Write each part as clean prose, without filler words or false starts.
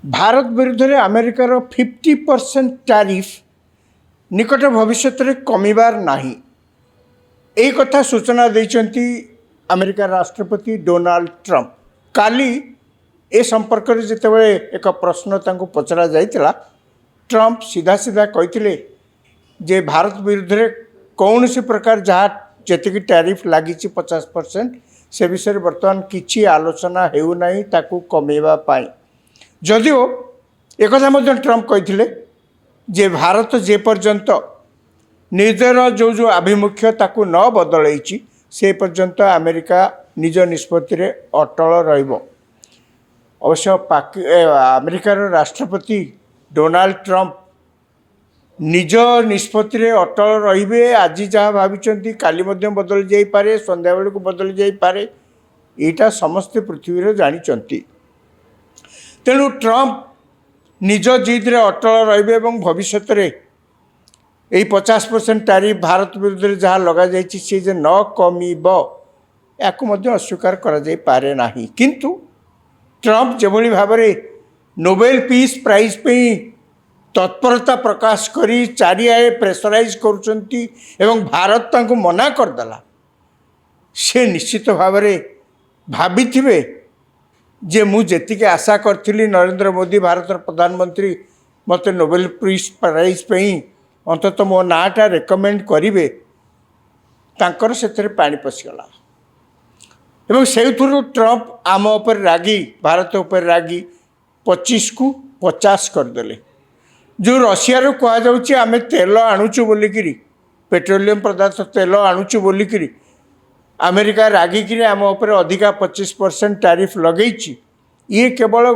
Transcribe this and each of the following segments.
भारत विरुद्ध में अमेरिकार 50% टैरिफ निकट भविष्य में कमिबार नाही यही कथा सूचना देइचंती अमेरिका राष्ट्रपति डोनाल्ड ट्रंप। काली ए संपर्क में जितेबाला एक प्रश्न तांको पचरा जाइतिला ट्रंप सीधा सीधा कहिथिले जे भारत विरुद्ध में कौन सी प्रकार जहाँ जी टैरिफ लगी 50% से विषय बर्तमान किसी आलोचना होना ताकू कमेवा जदिओ एक ट्रंप कही जे भारत जे पर्यंत निजर जो जो आभिमुख्य ताकू न बदलैछि से पर्यंत अमेरिका निज निष्पत्ति रे अटल रहिबो। अवश्य अमेरिकार राष्ट्रपति डोनाल्ड ट्रंप निज निष्पत्ति रे अटल रहिबे। आज जहाँ भाविचंती काली मध्य बदल जाई पारे, संध्या बेल को बदल जाई पारे, एटा समस्त पृथ्वी रे जानिचंती। तेणु ट्रंप निज जिद रे अटल रहिबे एवं भविष्य रे 50% टैरिफ भारत विरुद्ध जहाँ लगा जाइछि से जे न कमिब याकु मध्य अस्वीकार करा जाई पारे नाही। किंतु ट्रंप जेभली भाव नोबेल पीस प्राइज पे तत्परता प्रकाश करी चारिआडे प्रेसराइज करुचंती एवं भारत तांको मना करदेला से निश्चित भाव भाविथिबे जे मु जेतिके आशा करथिली नरेंद्र मोदी भारत प्रधानमंत्री मते नोबेल पीस प्राइज पे अंततः मो नाटा रेकमेंड करेंगे तांकर सेथरे पानी पशिगला एवं से ट्रंप आम उपर रागी भारत उपर रागी 25 को 50 करदे। जो रशिया रू कहुच्छे आम तेल आणुचु बोलिकी पेट्रोलियम पदार्थ तेल आणुचु बोलिकी अमेरिका रागिकी आम उपर अधिका 25% टैरिफ लगे। ये केवल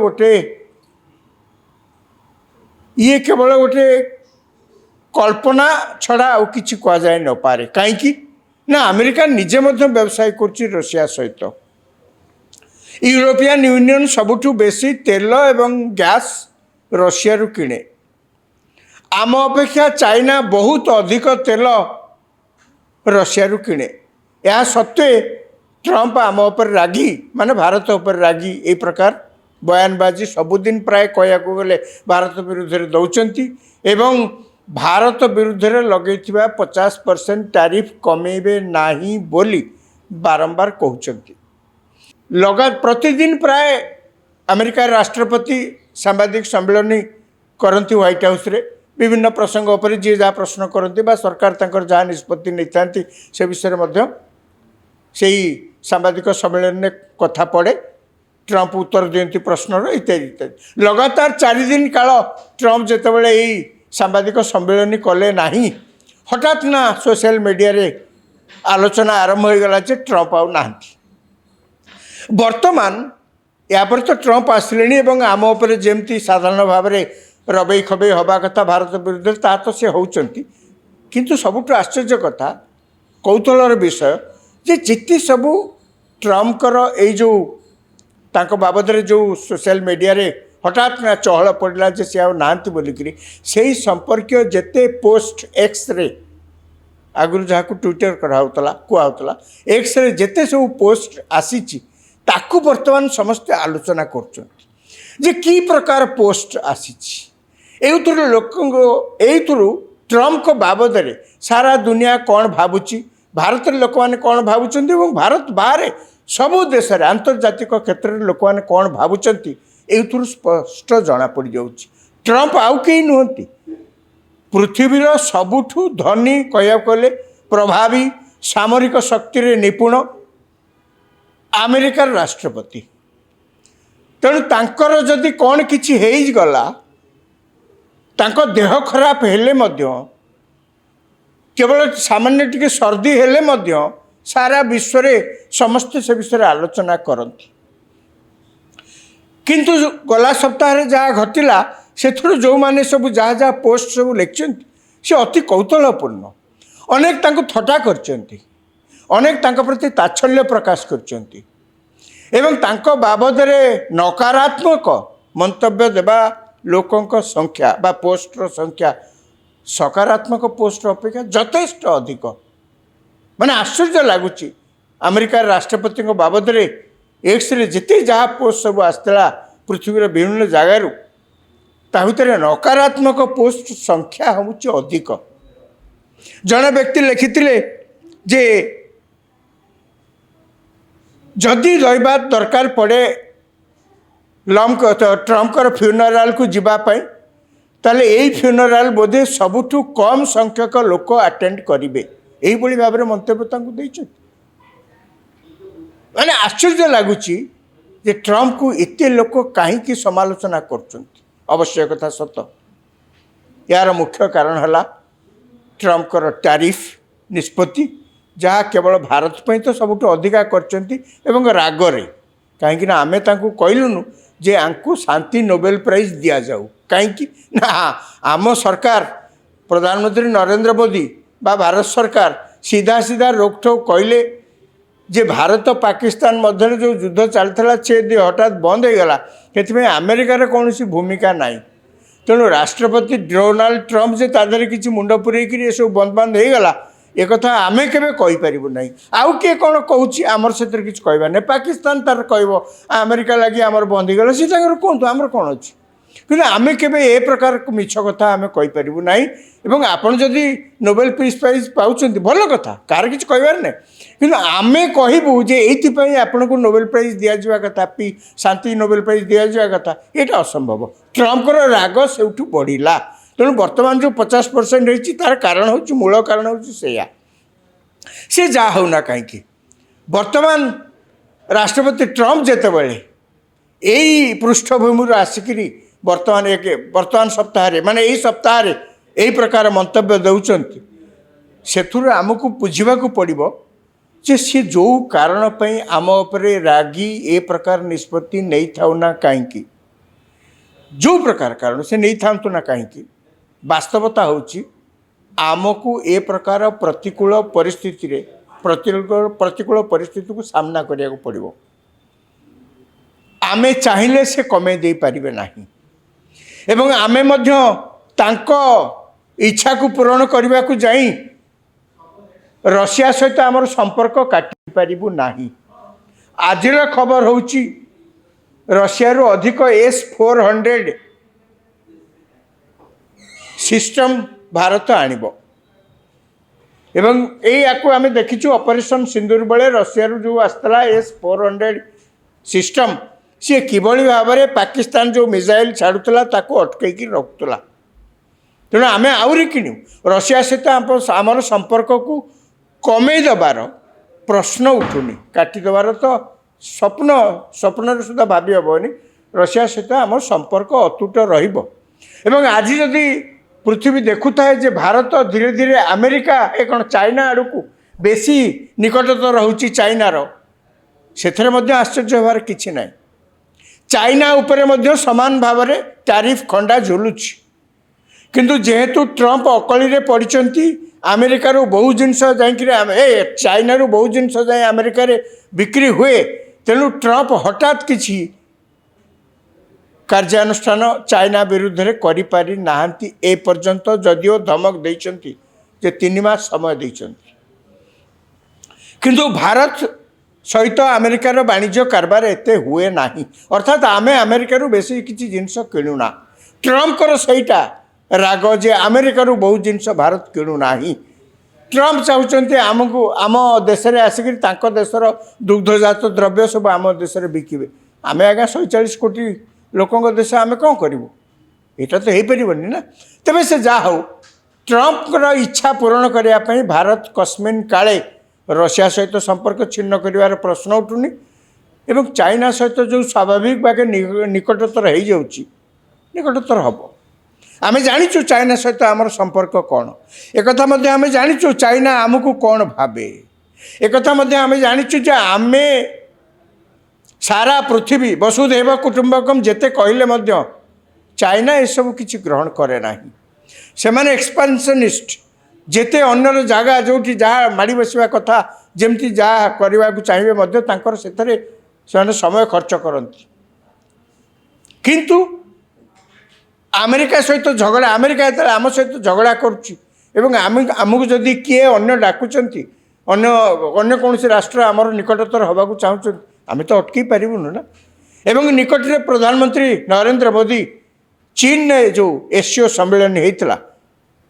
गोटे कल्पना छड़ा आउ किछि कह जाए न पारे कहीं ना अमेरिका निजे मध्य व्यवसाय करछि रशिया सहित। यूरोपियन यूनियन सबुठु बेसी तेल एवं गैस रशिया रू किणे। आम अपेक्षा चाइना बहुत अधिक तेल रशिया रू किणे। या सत्वे ट्रंप आम उपर रागी माने भारत उपर रागी ए प्रकार बयानबाजी सबुदिन प्राय कहया गले भारत विरुद्ध दौरान एवं भारत विरुद्ध लगे 50% टैरिफ कमेबे नाही बोली बारंबार कहते। लगा प्रतिदिन प्राय अमेरिका राष्ट्रपति सांबादिक सम्मेलन करती व्हाइट हाउस रे विभिन्न प्रसंग पर जी जहाँ प्रश्न करती बा सरकार तंकर जहाँ निष्पत्ति नहीं था से विषय में से सांबादिक सम्मेलन में कथा पड़े ट्रंप उत्तर दियंती प्रश्नर इत्यादि इत्यादि। लगातार 4 दिन काल ट्रंप जितेबाला यही सांबादिक सम्मेलन कले नहीं हठात ना सोशल मीडिया रे आलोचना आरंभ हो गला जे ट्रंप आउ नाहंती। वर्तमान या पर तो ट्रंप आसिले एवं आम उपर जेमती साधारण भाव में रबई खबई हवा कथा भारत विरुद्ध ता तो से होउचंती। किंतु सबुठ आश्चर्य कथा कौतूहलर विषय जे जिते सबू ट्रंपकर ये जो तांको बाबद जो सोशल मीडिया रे हठात ना चहल पड़ा जे सी आती बोलिकी से संपर्क जेते पोस्ट एक्स रे आगुरी जहाँ को ट्विटर कराला कहला एक्स रे जेते सब पोस्ट आसी ताकू वर्तमान समस्ते आलोचना कर कि प्रकार पोस्ट आसी लोक ट्रंप को बाबद रे सारा दुनिया कौन भावुची भारत लोक मैंने कौन भावुं भारत बाहर सबू देश आंतर्जातिक क्षेत्र में लोक मैंने कौन भावुं एथुरु स्पष्ट जना पड़ जाउछि। ट्रंप आउ कहीं नुहंती पृथ्वीर सबुठु धनी कह गले प्रभावी सामरिक शक्ति रे निपुण अमेरिकार राष्ट्रपति। तेणु तांकर जदि कौन किछि हेइ गला तांको देह खराब हेले मध्य केवल सामान्य टिके सर्दी हेले मध्य सारा विश्व रे समस्त से विषय आलोचना करती। किंतु गला सप्ताह जहाँ घटला से जो मैंने सब जहाँ जहाँ पोस्ट सब लिखिं से अति कौतूहलपूर्ण अनेक तांको थट्टा करचंती अनेक तांको प्रति ताच्छल्य प्रकाश करचंती एवं तांको बाबद रे नकारात्मक मंतव्य देवा लोकों संख्या बा पोस्टर संख्या सकारात्मक पोस्ट अपेक्षा यथेष्ट अधिक माने आश्चर्य लगुच। अमेरिका राष्ट्रपति बाबद रे एक्स रे जिते जहाँ पोस्ट सब आसला पृथ्वीर विभिन्न जगार ତା ଭିତରେ ନକାରାତ୍ମକ ପୋଷ୍ଟ ସଂଖ୍ୟା ହେଉଛି ଅଧିକ। ଜଣେ ବ୍ୟକ୍ତି ଲେଖିଥିଲେ ଯେ ଯଦି ରହିବା ଦରକାର ପଡ଼େ ଟ୍ରମ୍ପଙ୍କର ଫ୍ୟୁନରାଲକୁ ଯିବା ପାଇଁ, ତାହେଲେ ଏଇ ଫ୍ୟୁନରାଲ ବୋଧେ ସବୁଠୁ କମ୍ ସଂଖ୍ୟକ ଲୋକ ଆଟେଣ୍ଡ କରିବେ, ଏଇଭଳି ଭାବରେ ମନ୍ତବ୍ୟ ତାଙ୍କୁ ଦେଇଛନ୍ତି। ମାନେ ଆଶ୍ଚର୍ଯ୍ୟ ଲାଗୁଛି ଯେ ଟ୍ରମ୍ପକୁ ଏତେ ଲୋକ କାହିଁକି ସମାଲୋଚନା କରୁଛନ୍ତି। ଅବଶ୍ୟ କଥା ସତ। ଏହାର ମୁଖ୍ୟ କାରଣ ହେଲା ଟ୍ରମ୍ପଙ୍କର ଟ୍ୟାରିଫ ନିଷ୍ପତ୍ତି, ଯାହା କେବଳ ଭାରତ ପାଇଁ ତ ସବୁଠୁ ଅଧିକା କରିଛନ୍ତି ଏବଂ ରାଗରେ। କାହିଁକିନା ଆମେ ତାଙ୍କୁ କହିଲୁନୁ ଯେ ଆଙ୍କୁ ଶାନ୍ତି ନୋବେଲ ପ୍ରାଇଜ୍ ଦିଆଯାଉ। କାହିଁକି ନା ଆମ ସରକାର, ପ୍ରଧାନମନ୍ତ୍ରୀ ନରେନ୍ଦ୍ର ମୋଦି ବା ଭାରତ ସରକାର ସିଧା ସିଧା ରୋକଠୋକ କହିଲେ ଯେ ଭାରତ ପାକିସ୍ତାନ ମଧ୍ୟରେ ଯେଉଁ ଯୁଦ୍ଧ ଚାଲିଥିଲା ସେ ହଠାତ୍ ବନ୍ଦ ହୋଇଗଲା, ସେଥିପାଇଁ ଆମେରିକାର କୌଣସି ଭୂମିକା ନାହିଁ। ତେଣୁ ରାଷ୍ଟ୍ରପତି ଡୋନାଲ୍ଡ ଟ୍ରମ୍ପ ଯେ ତା ଦେହରେ କିଛି ମୁଣ୍ଡ ପୁରେଇକିରି ଏସବୁ ବନ୍ଦ ହୋଇଗଲା, একথা ଆମେ କେବେ କହିପାରିବୁ ନାହିଁ। ଆଉ କିଏ କ'ଣ କହୁଛି ଆମର ସେଥିରେ କିଛି କହିବାର ନାହିଁ। ପାକିସ୍ତାନ ତାର କହିବ ଆମେରିକା ଲାଗି ଆମର ବନ୍ଦ ହେଇଗଲା, ସେ ତାଙ୍କର କୁହନ୍ତୁ, ଆମର କ'ଣ ଅଛି। କିନ୍ତୁ ଆମେ କେବେ ଏ ପ୍ରକାର ମିଛ କଥା ଆମେ କହିପାରିବୁ ନାହିଁ। ଏବଂ ଆପଣ ଯଦି ନୋବେଲ ପିସ୍ ପ୍ରାଇଜ୍ ପାଉଛନ୍ତି ଭଲ କଥା, କାହାର କିଛି କହିବାର ନାହିଁ। କିନ୍ତୁ ଆମେ କହିବୁ ଯେ ଏଇଥିପାଇଁ ଆପଣଙ୍କୁ ନୋବେଲ ପ୍ରାଇଜ୍ ଦିଆଯିବା କଥା, ଶାନ୍ତି ନୋବେଲ ପ୍ରାଇଜ୍ ଦିଆଯିବା କଥା, ଏଇଟା ଅସମ୍ଭବ। ଟ୍ରମ୍ପଙ୍କର ରାଗ ସେଉଠୁ ବଢ଼ିଲା। ତେଣୁ ବର୍ତ୍ତମାନ ଯେଉଁ 50% ହେଇଛି ତାର କାରଣ ହେଉଛି, ମୂଳ କାରଣ ହେଉଛି ସେଇଆ। ସେ ଯାହା ହେଉନା କାହିଁକି, ବର୍ତ୍ତମାନ ରାଷ୍ଟ୍ରପତି ଟ୍ରମ୍ପ ଯେତେବେଳେ ଏଇ ପୃଷ୍ଠଭୂମିରୁ ଆସିକିରି ବର୍ତ୍ତମାନ ସପ୍ତାହରେ, ମାନେ ଏଇ ସପ୍ତାହରେ ଏଇ ପ୍ରକାର ମନ୍ତବ୍ୟ ଦେଉଛନ୍ତି, ସେଥିରୁ ଆମକୁ ବୁଝିବାକୁ ପଡ଼ିବ ଯେ ସେ ଯେଉଁ କାରଣ ପାଇଁ ଆମ ଉପରେ ରାଗି ଏ ପ୍ରକାର ନିଷ୍ପତ୍ତି ନେଇଥାଉ ନା କାହିଁକି, ଯେଉଁ ପ୍ରକାର କାରଣ ସେ ନେଇଥାନ୍ତୁ ନା କାହିଁକି, ବାସ୍ତବତା ହେଉଛି ଆମକୁ ଏ ପ୍ରକାର ପ୍ରତିକୂଳ ପରିସ୍ଥିତିକୁ ସାମ୍ନା କରିବାକୁ ପଡ଼ିବ। ଆମେ ଚାହିଁଲେ ସେ କମେଇ ଦେଇପାରିବେ ନାହିଁ ଏବଂ ଆମେ ମଧ୍ୟ ତାଙ୍କ ଇଚ୍ଛାକୁ ପୂରଣ କରିବାକୁ ଯାଇ ରଷିଆ ସହିତ ଆମର ସମ୍ପର୍କ କାଟିପାରିବୁ ନାହିଁ। ଆଜିର ଖବର ହେଉଛି ରଷିଆରୁ ଅଧିକ S-400 ସିଷ୍ଟମ୍ ଭାରତ ଆଣିବ ଏବଂ ଏଇଆକୁ ଆମେ ଦେଖିଛୁ ଅପରେସନ୍ ସିନ୍ଦୁର ବେଳେ ରଷିଆରୁ ଯେଉଁ ଆସିଥିଲା S-400 ସିଷ୍ଟମ୍, ସିଏ କିଭଳି ଭାବରେ ପାକିସ୍ତାନ ଯେଉଁ ମିସାଇଲ୍ ଛାଡ଼ୁଥିଲା ତାକୁ ଅଟକେଇକି ରଖୁଥିଲା। ତେଣୁ ଆମେ ଆହୁରି କିଣିବୁ। ରଷିଆ ସହିତ ଆମର ସମ୍ପର୍କକୁ କମେଇ ଦେବାର ପ୍ରଶ୍ନ ଉଠୁନି, କାଟିଦେବାର ତ ସ୍ୱପ୍ନରେ ସୁଦ୍ଧା ଭାବି ହେବନି। ରଷିଆ ସହିତ ଆମର ସମ୍ପର୍କ ଅତୁଟ ରହିବ ଏବଂ ଆଜି ଯଦି ପୃଥିବୀ ଦେଖୁଥାଏ ଯେ ଭାରତ ଧୀରେ ଧୀରେ ଆମେରିକା କ'ଣ ଚାଇନା ଆଡ଼କୁ ବେଶୀ ନିକଟତର ରହୁଛି ଚାଇନାର, ସେଥିରେ ମଧ୍ୟ ଆଶ୍ଚର୍ଯ୍ୟ ହେବାର କିଛି ନାହିଁ। ଚାଇନା ଉପରେ ମଧ୍ୟ ସମାନ ଭାବରେ ଟ୍ୟାରିଫ ଖଣ୍ଡା ଝୁଲୁଛି। କିନ୍ତୁ ଯେହେତୁ ଟ୍ରମ୍ପ ଅକଳିରେ ପଡ଼ିଛନ୍ତି, ଆମେରିକାରୁ ବହୁ ଜିନିଷ ଯାଇକରି ଚାଇନାରୁ ବହୁ ଜିନିଷ ଯାଇ ଆମେରିକାରେ ବିକ୍ରି ହୁଏ, ତେଣୁ ଟ୍ରମ୍ପ ହଠାତ୍ କିଛି କାର୍ଯ୍ୟାନୁଷ୍ଠାନ ଚାଇନା ବିରୁଦ୍ଧରେ କରିପାରି ନାହାନ୍ତି ଏ ପର୍ଯ୍ୟନ୍ତ, ଯଦିଓ ଧମକ ଦେଇଛନ୍ତି ଯେ 3 ମାସ ସମୟ ଦେଇଛନ୍ତି। କିନ୍ତୁ ଭାରତ ସହିତ ଆମେରିକାର ବାଣିଜ୍ୟ କାରବାର ଏତେ ହୁଏ ନାହିଁ, ଅର୍ଥାତ୍ ଆମେ ଆମେରିକାରୁ ବେଶୀ କିଛି ଜିନିଷ କିଣୁନା। ଟ୍ରମ୍ପଙ୍କର ସେଇଟା ରାଗ ଯେ ଆମେରିକାରୁ ବହୁ ଜିନିଷ ଭାରତ କିଣୁନାହିଁ। ଟ୍ରମ୍ପ ଚାହୁଁଛନ୍ତି ଆମକୁ ଆମ ଦେଶରେ ଆସିକରି ତାଙ୍କ ଦେଶର ଦୁଗ୍ଧଜାତ ଦ୍ରବ୍ୟ ସବୁ ଆମ ଦେଶରେ ବିକିବେ। ଆମେ ଆଜ୍ଞା 140 କୋଟି ଲୋକଙ୍କ ଦେଶ, ଆମେ କ'ଣ କରିବୁ? ଏଇଟା ତ ହେଇପାରିବନି ନା। ତେବେ ସେ ଯାହା ହେଉ, ଟ୍ରମ୍ପଙ୍କର ଇଚ୍ଛା ପୂରଣ କରିବା ପାଇଁ ଭାରତ କସ୍ମିନ୍ କାଳେ ରଷିଆ ସହିତ ସମ୍ପର୍କ ଛିନ୍ନ କରିବାର ପ୍ରଶ୍ନ ଉଠୁନି ଏବଂ ଚାଇନା ସହିତ ଯେଉଁ ସ୍ୱାଭାବିକ ଭାବେ ନିକଟତର ହେଇଯାଉଛି, ନିକଟତର ହେବ। ଆମେ ଜାଣିଛୁ ଚାଇନା ସହିତ ଆମର ସମ୍ପର୍କ କ'ଣ, ଏକଥା ମଧ୍ୟ ଆମେ ଜାଣିଛୁ ଚାଇନା ଆମକୁ କ'ଣ ଭାବେ। ଏକଥା ମଧ୍ୟ ଆମେ ଜାଣିଛୁ ଯେ ଆମେ ସାରା ପୃଥିବୀ ବସୁଧୈବ କୁଟୁମ୍ବକମ୍ ଯେତେ କହିଲେ ମଧ୍ୟ ଚାଇନା ଏସବୁ କିଛି ଗ୍ରହଣ କରେ ନାହିଁ। ସେମାନେ ଏକ୍ସପାନ୍ସନିଷ୍ଟ। ଯେତେ ଅନ୍ୟର ଜାଗା ଯେଉଁଠି ଯାହା ମାଡ଼ି ବସିବା କଥା, ଯେମିତି ଯାହା କରିବାକୁ ଚାହିଁବେ ମଧ୍ୟ ତାଙ୍କର ସେଥିରେ ସେମାନେ ସମୟ ଖର୍ଚ୍ଚ କରନ୍ତି। କିନ୍ତୁ ଆମେରିକା ସହିତ ଝଗଡ଼ା, ଆମେରିକା ଯେତେବେଳେ ଆମ ସହିତ ଝଗଡ଼ା କରୁଛି ଏବଂ ଆମକୁ ଯଦି କିଏ ଅନ୍ୟ ଡାକୁଛନ୍ତି, ଅନ୍ୟ କୌଣସି ରାଷ୍ଟ୍ର ଆମର ନିକଟତର ହେବାକୁ ଚାହୁଁଛନ୍ତି, ଆମେ ତ ଅଟକେଇ ପାରିବୁନି ନା। ଏବଂ ନିକଟରେ ପ୍ରଧାନମନ୍ତ୍ରୀ ନରେନ୍ଦ୍ର ମୋଦି चीन जो एससीओ सम्मेलन होता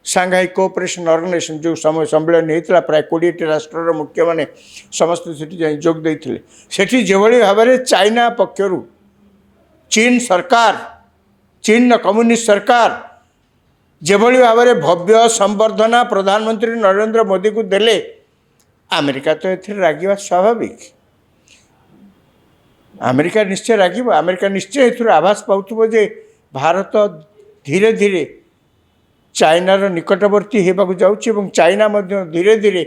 सांघाई कोऑपरेशन ऑर्गेनाइजेशन जो समय सम्मेलन होता प्राय 20 राष्ट्र मुख्य मैंने समस्त से जोग देते सेठी जेभली भाव में चाइना पक्षर चीन सरकार चीन कम्युनिस्ट सरकार जेभली भाव में भव्य संबर्धना प्रधानमंत्री नरेंद्र मोदी को देले अमेरिका तो ये रागिबा स्वाभाविक अमेरिका निश्चय रागिब अमेरिका निश्चय ए आभास पाउथबो जे भारत धीरे धीरे चाइनार निकटवर्ती होगा जाऊँगी और चाइना धीरे धीरे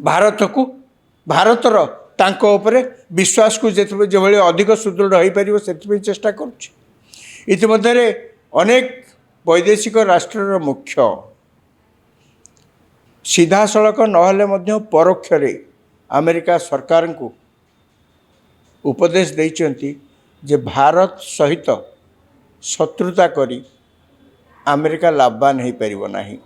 भारतर तांको उपरे विश्वास को जो अधिक सुदृढ़ हो पार से चेष्टा करुमध्य अनेक वैदेशिक राष्ट्र मुख्य सीधा सड़क नहेले परोक्ष अमेरिका सरकार को उपदेश देइचंती जे भारत सहित शत्रुता करी अमेरिका लाभवान हो पार नहीं।